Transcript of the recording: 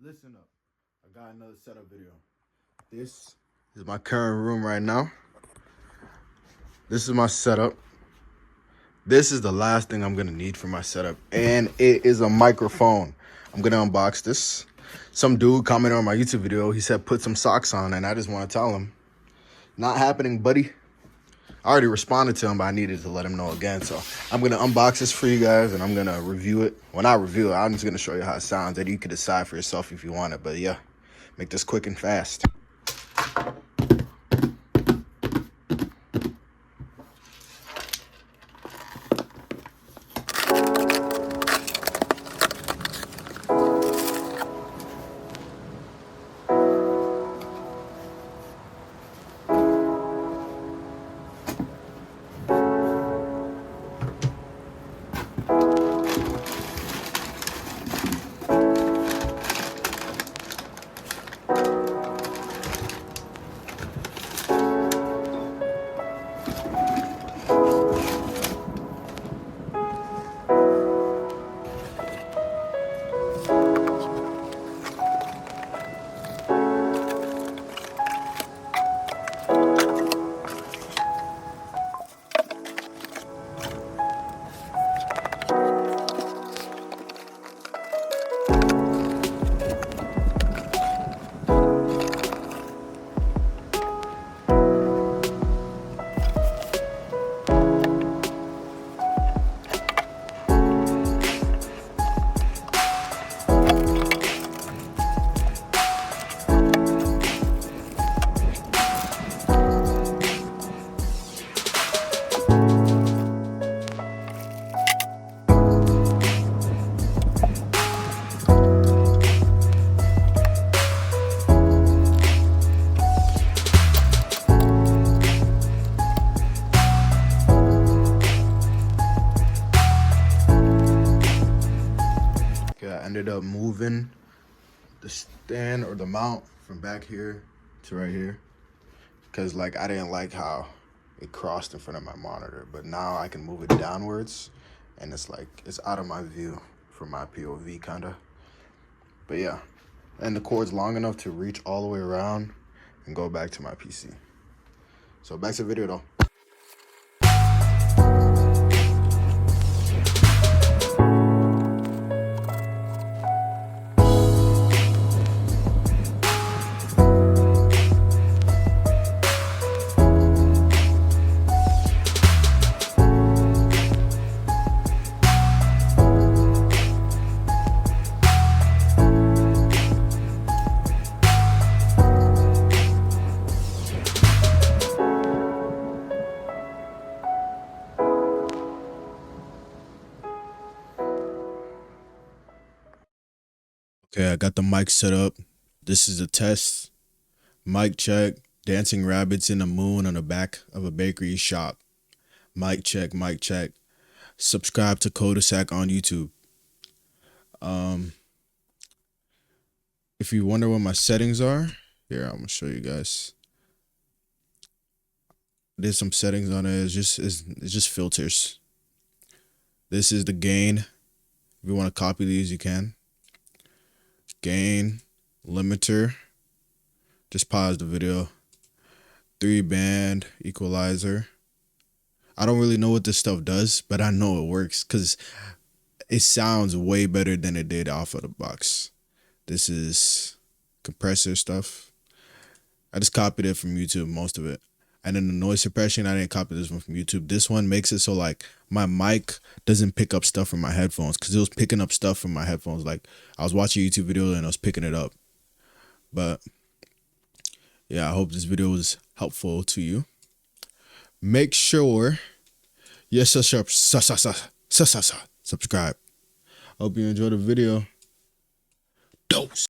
Listen up. I got another setup video. This is my current room right now. This is my setup. This is the last thing I'm gonna need for my setup, and it is a microphone. I'm gonna unbox this. Some dude commented on my YouTube video. He said put some socks on, and I just want to tell him, not happening, buddy. I already responded to him, but I needed to let him know again. So I'm gonna unbox this for you guys, and I'm gonna review it. Well, not review it. I'm just gonna show you how it sounds, and you can decide for yourself if you want it. But yeah, make this quick and fast. I ended up moving the stand or the mount from back here to right here because like I didn't like how it crossed in front of my monitor, but now I can move it downwards and it's like it's out of my view from my POV kind of. But yeah, and the cord's long enough to reach all the way around and go back to my PC. So back to the video though. Okay, I got the mic set up. This is a test. Mic check. Dancing rabbits in the moon on the back of a bakery shop. Mic check, mic check. Subscribe to Cul-de-sac on YouTube. If you wonder what my settings are, here, I'm gonna show you guys. There's some settings on it. It's just filters. This is the gain. If you want to copy these, you can. Gain, limiter, just pause the video. 3-band equalizer. I don't really know what this stuff does, but I know it works because it sounds way better than it did off of the box. This is compressor stuff. I just copied it from YouTube, most of it. And then the noise suppression, I didn't copy this one from YouTube. This one makes it so like my mic doesn't pick up stuff from my headphones because it was picking up stuff from my headphones. Like I was watching a YouTube video and I was picking it up. But yeah, I hope this video was helpful to you. Make sure you subscribe. Hope you enjoyed the video. Dose.